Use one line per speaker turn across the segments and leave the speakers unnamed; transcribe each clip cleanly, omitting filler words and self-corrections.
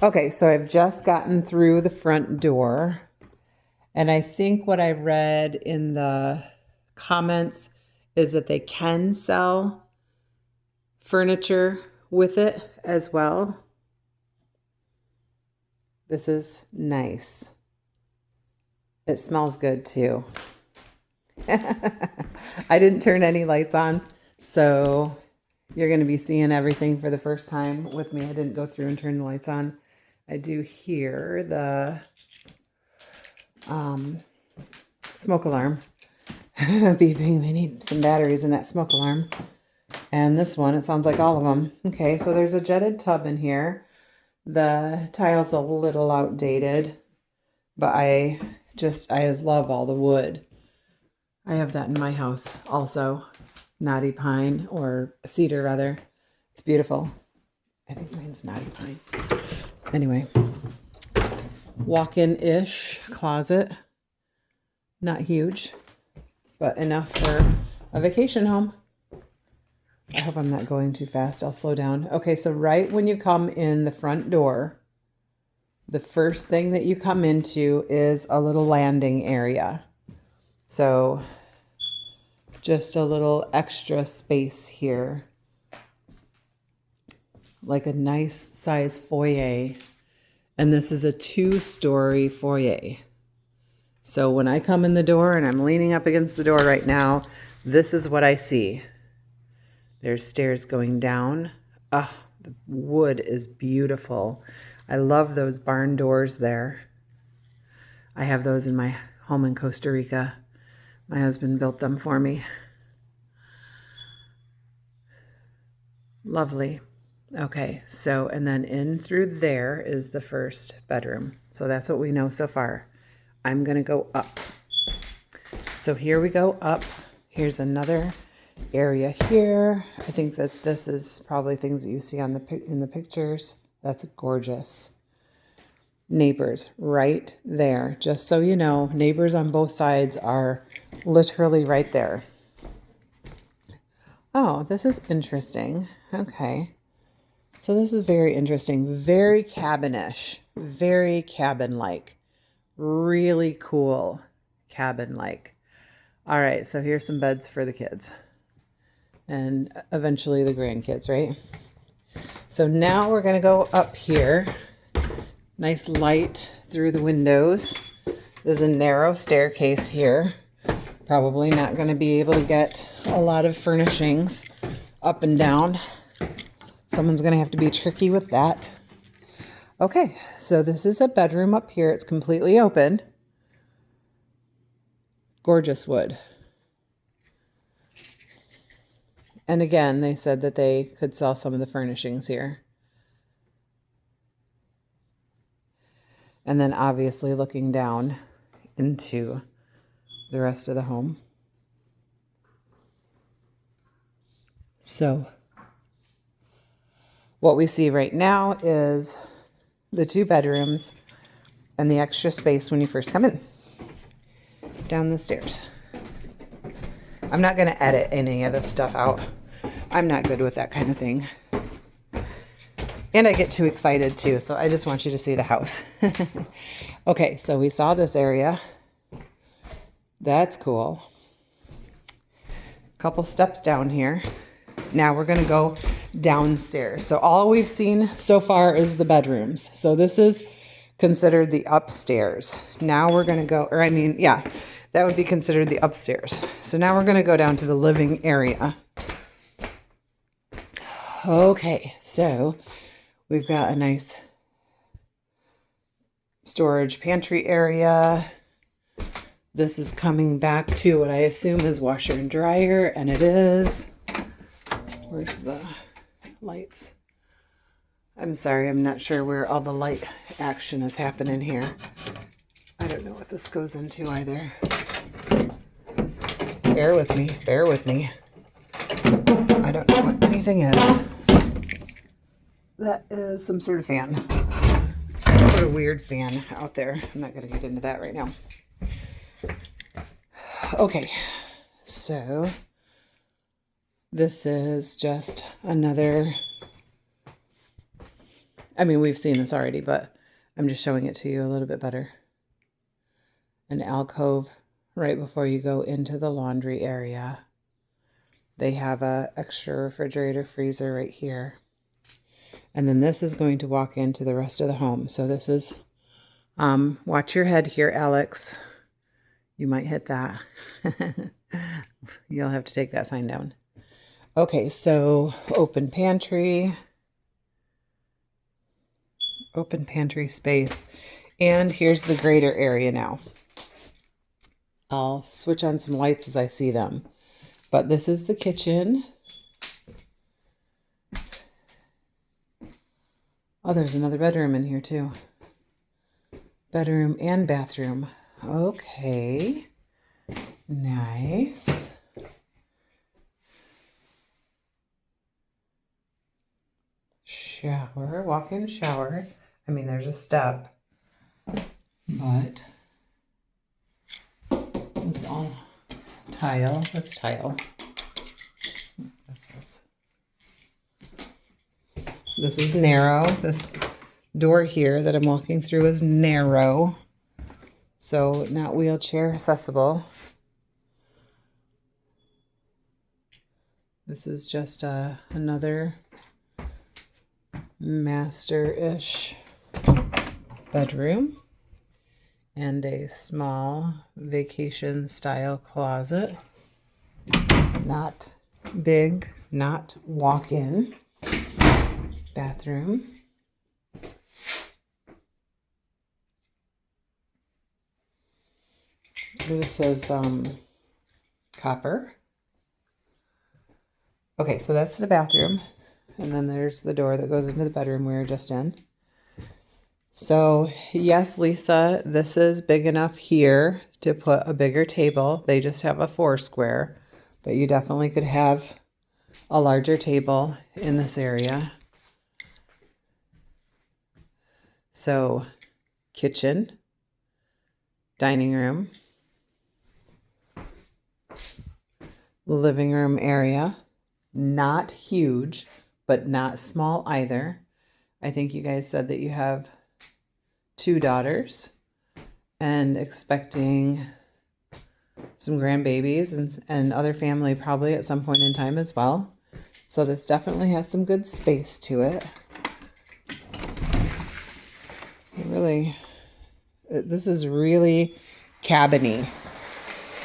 Okay, so I've just gotten through the front door, and I think what I read in the comments is that they can sell furniture with it as well. This is nice. It smells good too. I didn't turn any lights on, so you're going to be seeing everything for the first time with me. I didn't go through and turn the lights on. I do hear the smoke alarm beeping. They need some batteries in that smoke alarm. And this one, it sounds like all of them. Okay, so there's a jetted tub in here. The tile's a little outdated, but I love all the wood. I have that in my house also. Knotty pine, or cedar rather. It's beautiful. I think mine's knotty pine. Anyway, walk-in-ish closet. Not huge, but enough for a vacation home. I hope I'm not going too fast. I'll slow down. Okay, so right when you come in the front door, the first thing that you come into is a little landing area. So just a little extra space here, like a nice size foyer. And this is a 2-story foyer. So when I come in the door, and I'm leaning up against the door right now, this is what I see. There's stairs going down. Oh, the wood is beautiful. I love those barn doors there. I have those in my home in Costa Rica. My husband built them for me. Lovely. Okay, so, and then in through there is the first bedroom. So that's what we know so far. I'm going to go up. So here we go up. Here's another area here. I think that this is probably things that you see on in the pictures. That's gorgeous. Neighbors right there. Just so you know, neighbors on both sides are literally right there. Oh, this is interesting. Okay. So this is very interesting. Very cabinish. Very cabin-like. Really cool cabin-like. All right, so here's some beds for the kids. And eventually the grandkids, right? So now we're going to go up here. Nice light through the windows. There's a narrow staircase here. Probably not going to be able to get a lot of furnishings up and down. Someone's going to have to be tricky with that. Okay, so this is a bedroom up here. It's completely open. Gorgeous wood. And again, they said that they could sell some of the furnishings here. And then obviously looking down into the rest of the home. So what we see right now is the 2 bedrooms and the extra space when you first come in. Down the stairs. I'm not going to edit any of this stuff out. I'm not good with that kind of thing. And I get too excited too, so I just want you to see the house. Okay, so we saw this area. That's cool. Couple steps down here. Now we're going to go downstairs. So all we've seen so far is the bedrooms. So this is considered the upstairs. Now we're going to go, that would be considered the upstairs. So now we're going to go down to the living area. Okay, so we've got a nice storage pantry area. This is coming back to what I assume is washer and dryer, and it is. Where's the lights? I'm sorry, I'm not sure where all the light action is happening here. I don't know what this goes into either. Bear with me, bear with me. I don't know what anything is. That is some sort of fan. Some sort of weird fan out there. I'm not going to get into that right now. Okay, so this is just another I mean, we've seen this already, but I'm just showing it to you a little bit better. An alcove right before you go into the laundry area. They have a extra refrigerator freezer right here. And then this is going to walk into the rest of the home. So this is, watch your head here, Alex. You might hit that. You'll have to take that sign down. Okay, so open pantry space. And here's the greater area now. I'll switch on some lights as I see them. But this is the kitchen. Oh, there's another bedroom in here too. Bedroom and bathroom. Okay. Nice. Shower, walk-in shower. I mean, there's a step, but it's all tile. That's tile. This is narrow. This door here that I'm walking through is narrow, so not wheelchair accessible. This is just another master-ish bedroom and a small vacation style closet. Not big, not walk-in. Bathroom. This is copper. Okay, so that's the bathroom. And then there's the door that goes into the bedroom we were just in. So yes, Lisa, this is big enough here to put a bigger table. They just have a 4 square, but you definitely could have a larger table in this area. So kitchen, dining room, living room area, not huge, but not small either. I think you guys said that you have 2 daughters and expecting some grandbabies and other family probably at some point in time as well. So this definitely has some good space to it. This is really cabiny.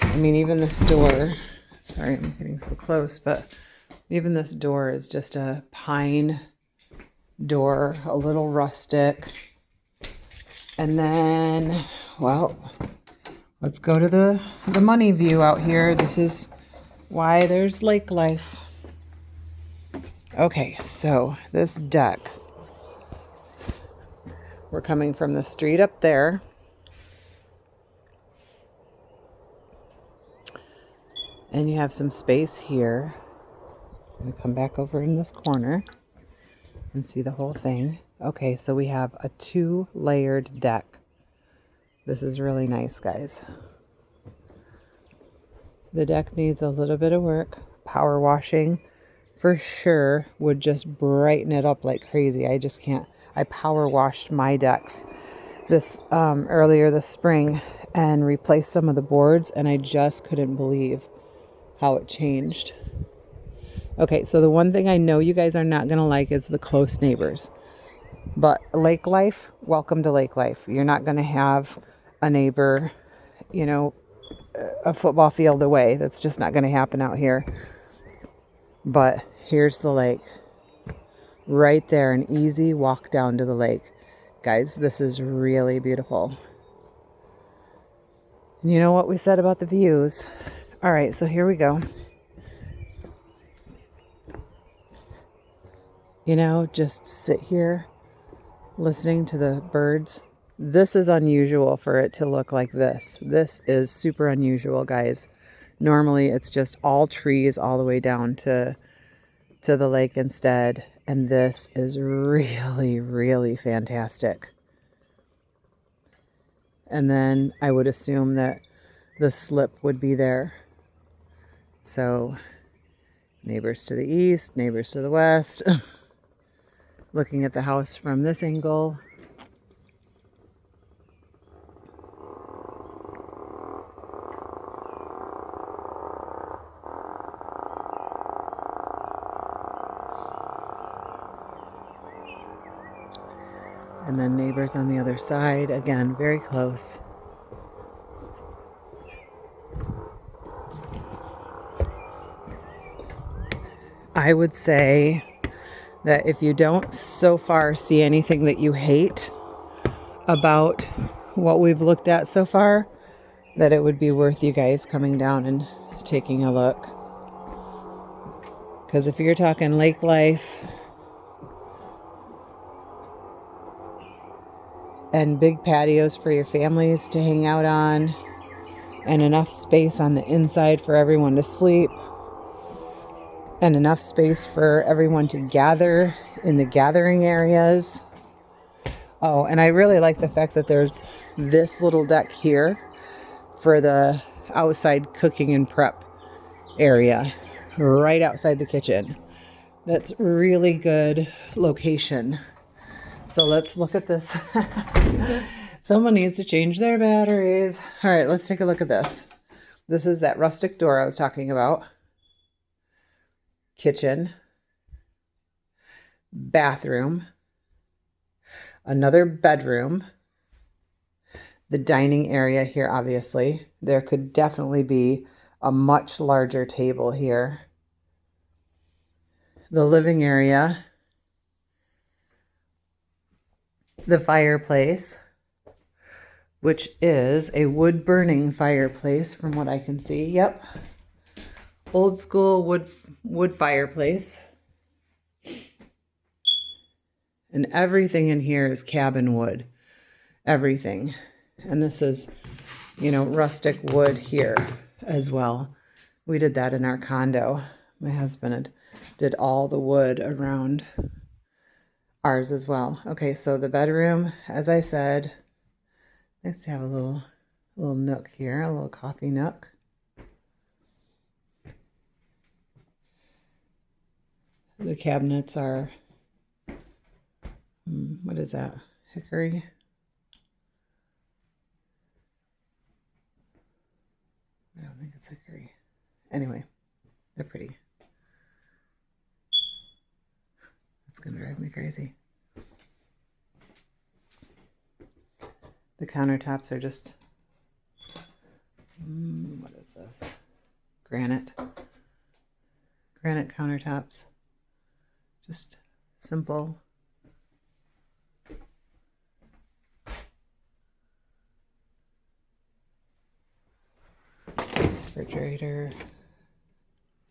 I mean, even this door, sorry, I'm getting so close, but even this door is just a pine door, a little rustic. And then, well, let's go to the money view out here. This is why there's lake life. Okay, so this deck. We're coming from the street up there. And you have some space here. I'm going to come back over in this corner and see the whole thing. Okay, so we have a 2-layered deck. This is really nice, guys. The deck needs a little bit of work. Power washing for sure would just brighten it up like crazy. I just can't. I power washed my decks this earlier this spring and replaced some of the boards, and I just couldn't believe how it changed. Okay, so the one thing I know you guys are not going to like is the close neighbors. But lake life, welcome to lake life. You're not going to have a neighbor, you know, a football field away. That's just not going to happen out here. But here's the lake. Right there, an easy walk down to the lake. Guys, this is really beautiful. And you know what we said about the views? All right, so here we go. You know, just sit here listening to the birds. This is unusual for it to look like this. This is super unusual, guys. Normally, it's just all trees all the way down to the lake instead. And this is really, really fantastic. And then I would assume that the slip would be there. So neighbors to the east, neighbors to the west. looking at the house from this angle. And then neighbors on the other side, again, very close. I would say that if you don't so far see anything that you hate about what we've looked at so far, that it would be worth you guys coming down and taking a look. Because if you're talking lake life and big patios for your families to hang out on, and enough space on the inside for everyone to sleep, and enough space for everyone to gather in the gathering areas. Oh, and I really like the fact that there's this little deck here for the outside cooking and prep area right outside the kitchen. That's really good location. So let's look at this. Someone needs to change their batteries. All right, let's take a look at this. This is that rustic door I was talking about. Kitchen, bathroom, another bedroom, the dining area here, obviously. There could definitely be a much larger table here. The living area, the fireplace, which is a wood burning fireplace from what I can see. Yep. Old school wood fireplace. And everything in here is cabin wood. Everything. And this is, rustic wood here as well. We did that in our condo. My husband did all the wood around ours as well. Okay, so the bedroom, as I said, nice to have a little nook here, a little coffee nook. The cabinets are, what is that? Hickory? I don't think it's hickory. Anyway, they're pretty. It's going to drive me crazy. The countertops are just, what is this? Granite countertops. Just simple. Refrigerator,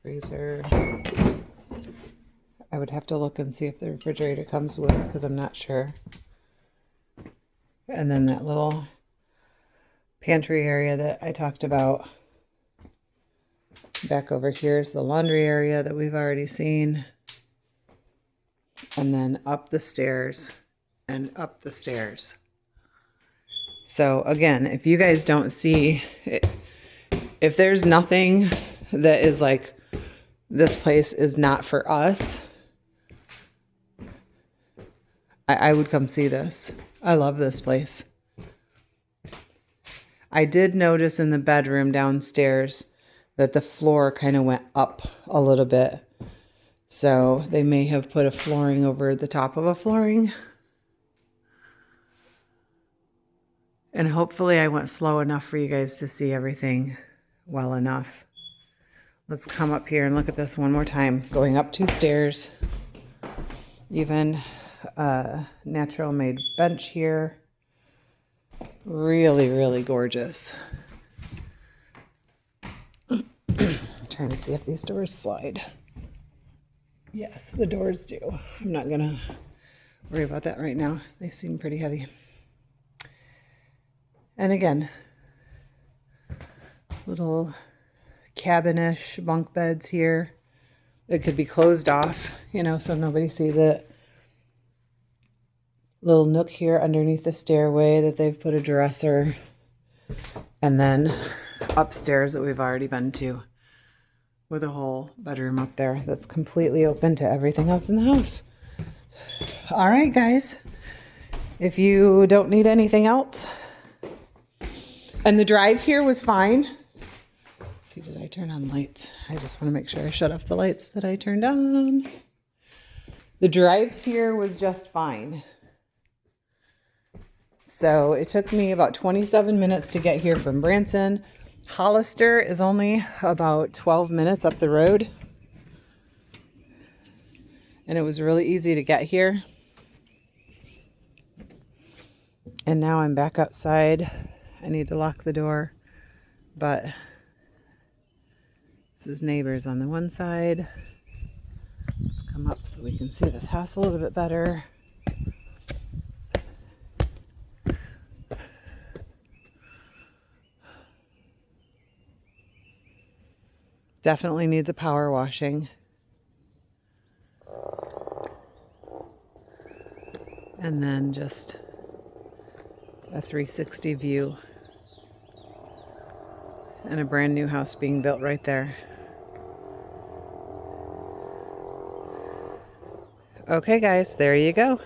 freezer. I would have to look and see if the refrigerator comes with it because I'm not sure. And then that little pantry area that I talked about. Back over here is the laundry area that we've already seen. And then up the stairs and up the stairs. So again, if you guys don't see it, if there's nothing that is like, this place is not for us, I would come see this. I love this place. I did notice in the bedroom downstairs that the floor kind of went up a little bit. So they may have put a flooring over the top of a flooring. And hopefully I went slow enough for you guys to see everything well enough. Let's come up here and look at this one more time. Going up 2 stairs. Even a natural made bench here. Really, really gorgeous. I'm trying to see if these doors slide. Yes, the doors do. I'm not going to worry about that right now. They seem pretty heavy. And again, little cabin-ish bunk beds here. It could be closed off, so nobody sees it. Little nook here underneath the stairway that they've put a dresser. And then upstairs that we've already been to with a whole bedroom up there that's completely open to everything else in the house. All right, guys. If you don't need anything else, and the drive here was fine. Let's see, did I turn on lights? I just want to make sure I shut off the lights that I turned on. The drive here was just fine. So it took me about 27 minutes to get here from Branson. Hollister is only about 12 minutes up the road. And it was really easy to get here. And now I'm back outside. I need to lock the door, but this is neighbors on the one side. Let's come up so we can see this house a little bit better. Definitely needs a power washing. And then just a 360 view. And a brand new house being built right there. Okay, guys, there you go.